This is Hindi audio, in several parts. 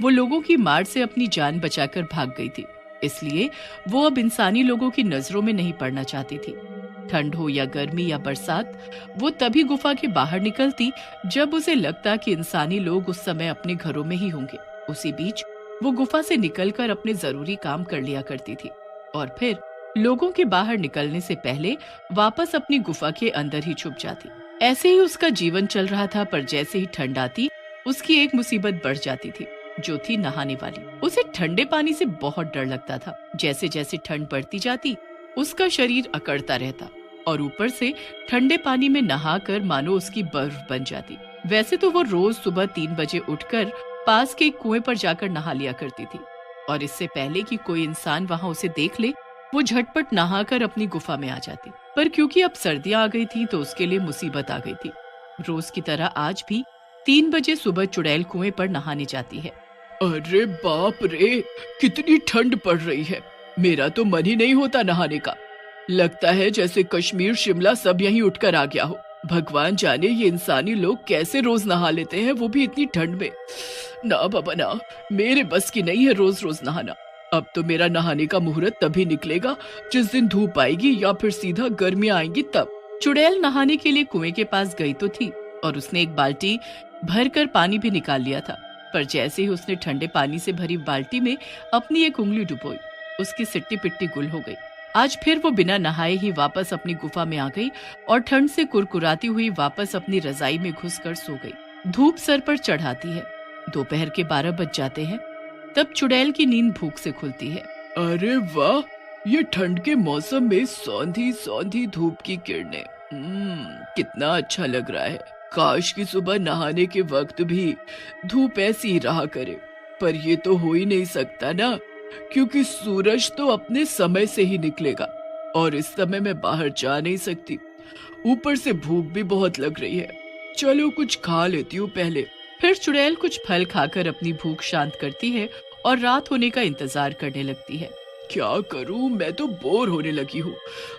वो लोगों की मार से अपनी जान बचाकर भाग गई थी, इसलिए वो अब इंसानी लोगों की नजरों में नहीं पड़ना चाहती थी। ठंड हो या गर्मी या बरसात, वो तभी गुफा के बाहर निकलती जब उसे लगता कि इंसानी लोग उस समय अपने घरों में ही होंगे। उसी बीच वो गुफा से निकलकर अपने जरूरी काम कर लिया करती थी और फिर लोगों के बाहर निकलने से पहले वापस अपनी गुफा के अंदर ही छुप जाती। ऐसे ही उसका जीवन चल रहा था, पर जैसे ही ठंड आती उसकी एक मुसीबत बढ़ जाती थी, जो थी नहाने वाली। उसे ठंडे पानी से बहुत डर लगता था। जैसे जैसे ठंड बढ़ती जाती उसका शरीर अकड़ता रहता और ऊपर से ठंडे पानी में नहाकर मानो उसकी बर्फ बन जाती। वैसे तो वो रोज सुबह 3 बजे उठकर पास के एक कुएं पर जाकर नहा लिया करती थी और इससे पहले कि कोई इंसान वहां उसे देख ले वो झटपट नहाकर अपनी गुफा में आ जाती। पर क्योंकि अब सर्दियां आ गई थी तो उसके लिए मुसीबत आ गई थी। रोज की तरह आज भी 3 बजे सुबह चुड़ैल कुएं पर नहाने जाती है। अरे बाप रे, कितनी ठंड पड़ रही है। मेरा तो मन ही नहीं होता नहाने का। लगता है जैसे कश्मीर शिमला सब यहीं उठकर आ गया हो। भगवान जाने ये इंसानी लोग कैसे रोज नहा लेते हैं, वो भी इतनी ठंड में। ना बाबा ना, मेरे बस की नहीं है रोज रोज नहाना। अब तो मेरा नहाने का मुहूर्त तभी निकलेगा जिस दिन धूप आएगी या फिर सीधा गर्मियां आएंगी तब। चुड़ैल नहाने के लिए कुएं के पास गई तो थी और उसने एक बाल्टी भरकर पानी भी निकाल लिया था, पर जैसे ही उसने ठंडे पानी से भरी बाल्टी में अपनी एक उंगली डुबोई, उसकी सिट्टी पिट्टी गुल हो गई। आज फिर वो बिना नहाए ही वापस अपनी गुफा में आ गई और ठंड से कुरकुराती हुई वापस अपनी रजाई में घुसकर सो गई। धूप सर पर चढ़ाती है। दोपहर के 12 बज जाते हैं, तब चुड़ैल की नींद भूख से खुलती है। अरे वाह, ये ठंड के मौसम में सौंधी सौंधी धूप की किरणें, कितना अच्छा लग रहा है। काश की सुबह नहाने के वक्त भी धूप ऐसी ही रहा करे, पर ये तो हो ही नहीं सकता ना, क्योंकि सूरज तो अपने समय से ही निकलेगा और इस समय मैं बाहर जा नहीं सकती। ऊपर से भूख भी बहुत लग रही है। चलो कुछ खा लेती हूँ पहले। फिर चुड़ैल कुछ फल खाकर अपनी भूख शांत करती है और रात होने का इंतजार करने लगती है। क्या करूँ, मैं तो बोर होने लगी हूँ।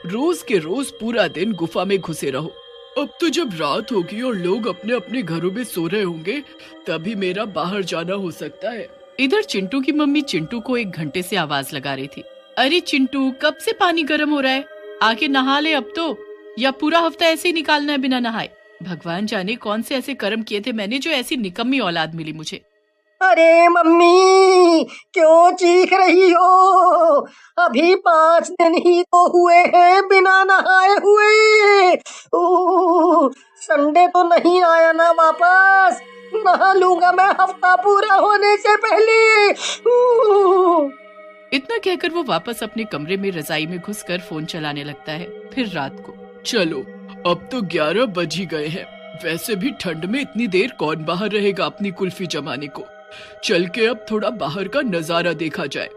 रोज के रोज पूरा दिन गुफा में घुसे रहो। अब तो जब रात होगी और लोग अपने अपने घरों में सो रहे होंगे तभी मेरा बाहर जाना हो सकता है। इधर चिंटू की मम्मी चिंटू को 1 घंटे से आवाज लगा रही थी। अरे चिंटू, कब से पानी गर्म हो रहा है, आके नहा ले अब तो, या पूरा हफ्ता ऐसे ही निकालना है बिना नहाए। भगवान जाने कौन से ऐसे कर्म किए थे मैंने जो ऐसी निकम्मी औलाद मिली मुझे। अरे मम्मी, क्यों चीख रही हो? अभी 5 दिन ही तो हुए हैं बिना नहाए हुए। संडे तो नहीं आया ना वापस? नहा लूंगा मैं हफ्ता पूरा होने से पहले। इतना कहकर वो वापस अपने कमरे में रजाई में घुसकर फोन चलाने लगता है। फिर रात को, चलो अब तो 11 बज ही गए हैं। वैसे भी ठंड में इतनी देर कौन बाहर रहेगा अपनी कुल्फी जमाने को। चल के अब थोड़ा बाहर का नजारा देखा जाए।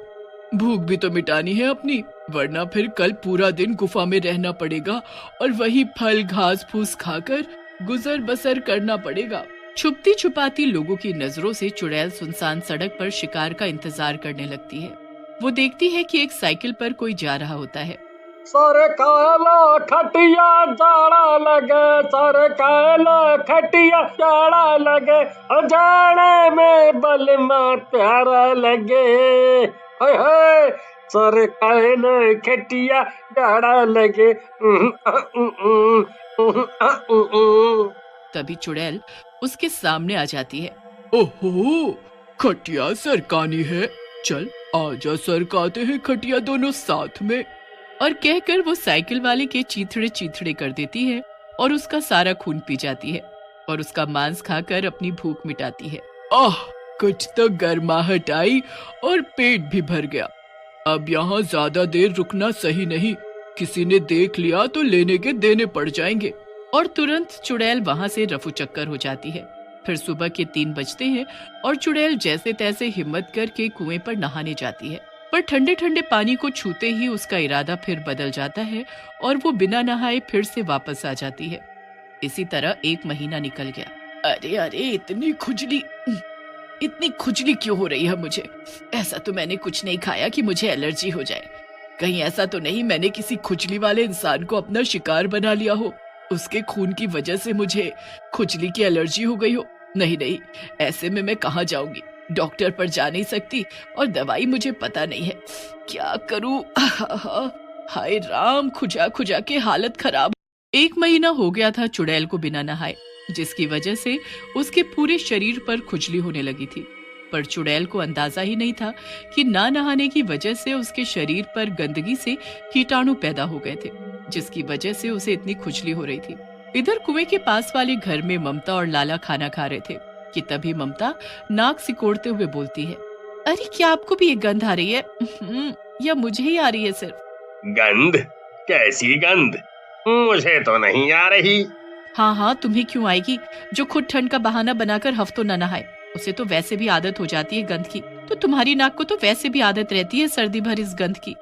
भूख भी तो मिटानी है अपनी, वरना फिर कल पूरा दिन गुफा में रहना पड़ेगा और वही फल घास फूस खाकर गुजर बसर करना पड़ेगा। छुपती छुपाती लोगों की नजरों से चुड़ैल सुनसान सड़क पर शिकार का इंतजार करने लगती है। वो देखती है कि एक साइकिल पर कोई जा रहा होता है। सर काला खटिया जाड़ा लगे, सर काला खटिया जाड़ा लगे, जाड़े में बलमा प्यारा लगे। हाय हाय, सर काला खटिया जाड़ा लगे। तभी चुड़ैल उसके सामने आ जाती है। ओहो, खटिया सरकानी है। चल आजा सरकाते हैं खटिया दोनों साथ में। और कहकर वो साइकिल वाले के चीथड़े चीथड़े कर देती है और उसका सारा खून पी जाती है और उसका मांस खाकर अपनी भूख मिटाती है। आह, कुछ तो गर्माहट आई और पेट भी भर गया। अब यहाँ ज्यादा देर रुकना सही नहीं, किसी ने देख लिया तो लेने के देने पड़ जाएंगे। और तुरंत चुड़ैल वहाँ से रफू चक्कर हो जाती है। फिर सुबह के 3 बजते हैं और चुड़ैल जैसे तैसे हिम्मत करके कुएं पर नहाने जाती है, पर ठंडे ठंडे पानी को छूते ही उसका इरादा फिर बदल जाता है और वो बिना नहाए फिर से वापस आ जाती है। इसी तरह 1 महीना निकल गया। अरे अरे, इतनी खुजली क्यों हो रही है मुझे? ऐसा तो मैंने कुछ नहीं खाया कि मुझे एलर्जी हो जाए। कहीं ऐसा तो नहीं मैंने किसी खुजली वाले इंसान को अपना शिकार बना लिया हो, उसके खून की वजह से मुझे खुजली की एलर्जी हो गई हो? नहीं नहीं, ऐसे में मैं कहाँ जाऊंगी। डॉक्टर पर जा नहीं सकती और दवाई मुझे पता नहीं है, क्या करूं? हाय राम, खुजा खुजा के हालत खराब। 1 महीना हो गया था चुड़ैल को बिना नहाए, जिसकी वजह से उसके पूरे शरीर पर खुजली होने लगी थी। पर चुड़ैल को अंदाजा ही नहीं था कि ना नहाने की वजह से उसके शरीर पर गंदगी से कीटाणु पैदा हो गए थे, जिसकी वजह से उसे इतनी खुजली हो रही थी। इधर कुएं के पास वाले घर में ममता और लाला खाना खा रहे थे कि तभी ममता नाक सिकोड़ते हुए बोलती है, अरे क्या आपको भी ये गंध आ रही है? या मुझे ही आ रही है सिर्फ? गंध? कैसी गंध? मुझे तो नहीं आ रही। हाँ, तुम्हें क्यों आएगी? जो खुद ठंड का बहाना बनाकर हफ्तों न नहाए, उसे तो वैसे भी आदत हो जाती है गंध की। तो तुम्हारी नाक को तो वैसे भी आदत रहती है सर्दी भर इस गंध की।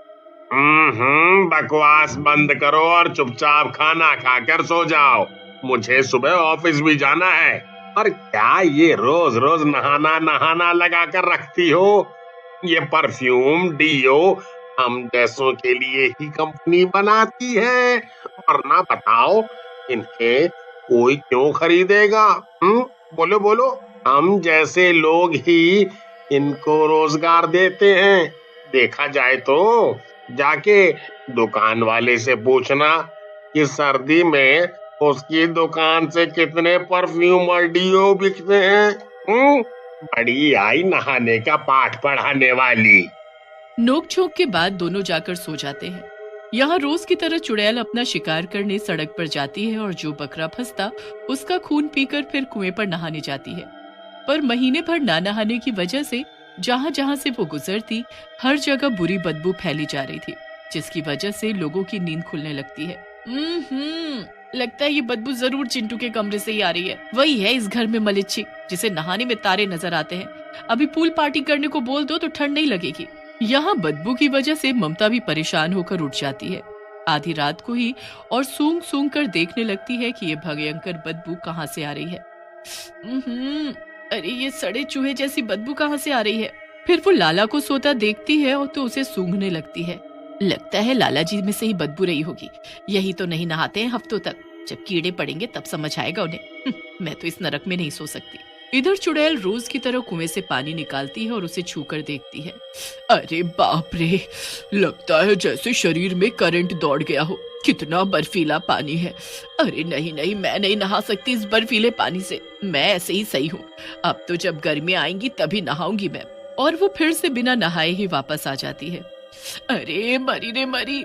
बकवास बंद करो और चुपचाप खाना खाकर सो जाओ। मुझे सुबह ऑफिस भी जाना है। और क्या ये रोज रोज नहाना नहाना लगा कर रखती हो? ये परफ्यूम डियो हम जैसों के लिए ही कंपनी बनाती है, वरना बताओ इन्हें कोई क्यों खरीदेगा? बोलो बोलो, हम जैसे लोग ही इनको रोजगार देते हैं। देखा जाए तो जाके दुकान वाले से पूछना कि सर्दी में उसकी दुकान से कितने परफ्यूम और डियो बिकते हैं। बड़ी आई नहाने का पाठ पढ़ाने वाली। नोक-झोंक के बाद दोनों जाकर सो जाते हैं। यहाँ रोज की तरह चुड़ैल अपना शिकार करने सड़क पर जाती है और जो बकरा फंसता उसका खून पीकर फिर कुएं पर नहाने जाती है। पर महीने भर ना नहाने की वजह से जहाँ जहाँ से वो गुजरती हर जगह बुरी बदबू फैली जा रही थी, जिसकी वजह से लोगों की नींद खुलने लगती है। लगता है ये बदबू जरूर चिंटू के कमरे से ही आ रही है। वही है इस घर में मलिच्छी, जिसे नहाने में तारे नजर आते हैं। अभी पूल पार्टी करने को बोल दो तो ठंड नहीं लगेगी। यहाँ बदबू की वजह से ममता भी परेशान होकर उठ जाती है आधी रात को ही और सूंघ सूंघ कर देखने लगती है कि ये भयंकर बदबू कहाँ से आ रही है। अरे ये सड़े चूहे जैसी बदबू कहाँ से आ रही है? फिर वो लाला को सोता देखती है और तो उसे सूंघने लगती है। लगता है लाला जी में से ही बदबू रही होगी। यही तो नहीं नहाते हैं हफ्तों तक, जब कीड़े पड़ेंगे तब समझ आएगा उन्हें। मैं तो इस नरक में नहीं सो सकती। इधर चुड़ैल रोज की तरह कुएं से पानी निकालती है और उसे छूकर देखती है। अरे बाप रे, लगता है जैसे शरीर में करंट दौड़ गया हो। कितना बर्फीला पानी है। अरे नहीं नहीं, मैं नहीं नहा सकती इस बर्फीले पानी से। मैं ऐसे ही सही हूँ। अब तो जब गर्मी आएंगी तभी नहाऊंगी मैं। और वो फिर से बिना नहाए ही वापस आ जाती है। अरे मरी रे मरी,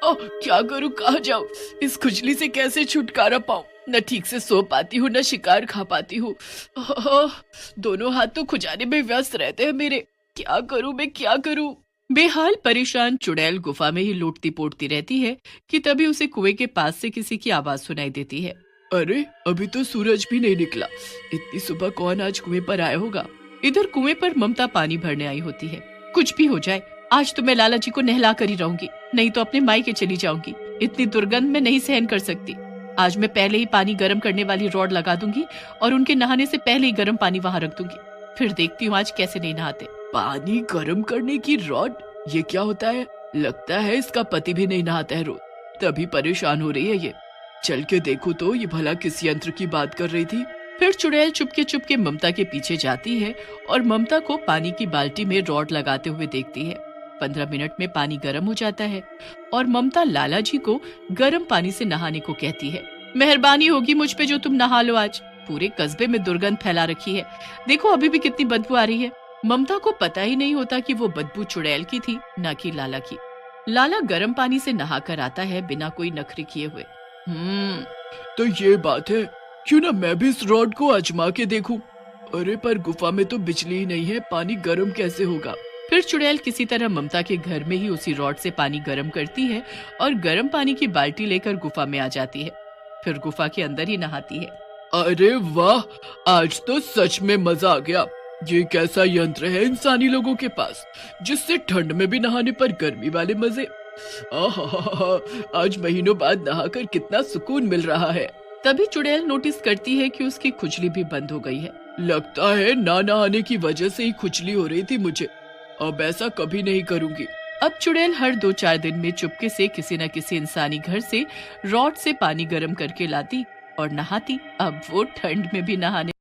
क्या करूँ, कहाँ जाऊँ? इस खुजली से कैसे छुटकारा पाऊँ? न ठीक से सो पाती हूँ, न शिकार खा पाती हूँ। दोनों हाथ तो खुजाने में व्यस्त रहते हैं मेरे। क्या करूँ मैं, क्या करूँ? बेहाल परेशान चुड़ैल गुफा में ही लौटती पोटती रहती है कि तभी उसे कुएं के पास से किसी की आवाज सुनाई देती है। अरे अभी तो सूरज भी नहीं निकला। इतनी सुबह कौन आज कुएं पर आया होगा? इधर कुएं पर ममता पानी भरने आई होती है। कुछ भी हो जाए, आज तो मैं लाला जी को नहला कर ही रहूंगी, नहीं तो अपने मायके चली जाऊंगी। इतनी दुर्गंध में नहीं सहन कर सकती। आज मैं पहले ही पानी गर्म करने वाली रॉड लगा दूंगी और उनके नहाने से पहले ही गर्म पानी वहां रख दूंगी। फिर देखती हूँ आज कैसे नहीं नहाते। पानी गर्म करने की रॉड? ये क्या होता है? लगता है इसका पति भी नहीं नहाता है रोज, तभी परेशान हो रही है ये। चल के देखो तो ये भला किस यंत्र की बात कर रही थी। फिर चुड़ैल चुपके ममता के पीछे जाती है और ममता को पानी की बाल्टी में रॉड लगाते हुए देखती है। 15 मिनट में पानी गर्म हो जाता है और ममता लाला जी को गर्म पानी से नहाने को कहती है। मेहरबानी होगी मुझ पे जो तुम नहा लो आज। पूरे कस्बे में दुर्गंध फैला रखी है। देखो अभी भी कितनी बदबू आ रही है। ममता को पता ही नहीं होता कि वो बदबू चुड़ैल की थी, न कि लाला की। लाला गर्म पानी से नहाकर आता है बिना कोई नखरे किए हुए। तो ये बात है, क्यों ना मैं भी इस रॉड को आजमा के देखूं। अरे पर गुफा में तो बिजली ही नहीं है, पानी गर्म कैसे होगा? फिर चुड़ैल किसी तरह ममता के घर में ही उसी रॉड से पानी गर्म करती है और गर्म पानी की बाल्टी लेकर गुफा में आ जाती है। फिर गुफा के अंदर ही नहाती है। अरे वाह, आज तो सच में मजा आ गया। ये कैसा यंत्र है इंसानी लोगों के पास, जिससे ठंड में भी नहाने पर गर्मी वाले मजे। आज महीनों बाद नहाकर कितना सुकून मिल रहा है। तभी चुड़ैल नोटिस करती है कि उसकी खुजली भी बंद हो गई है। लगता है ना नहाने की वजह से ही खुजली हो रही थी मुझे। अब ऐसा कभी नहीं करूंगी। अब चुड़ैल हर 2-4 दिन में चुपके से किसी न किसी इंसानी घर से रॉड से पानी गर्म करके लाती और नहाती। अब वो ठंड में भी नहाने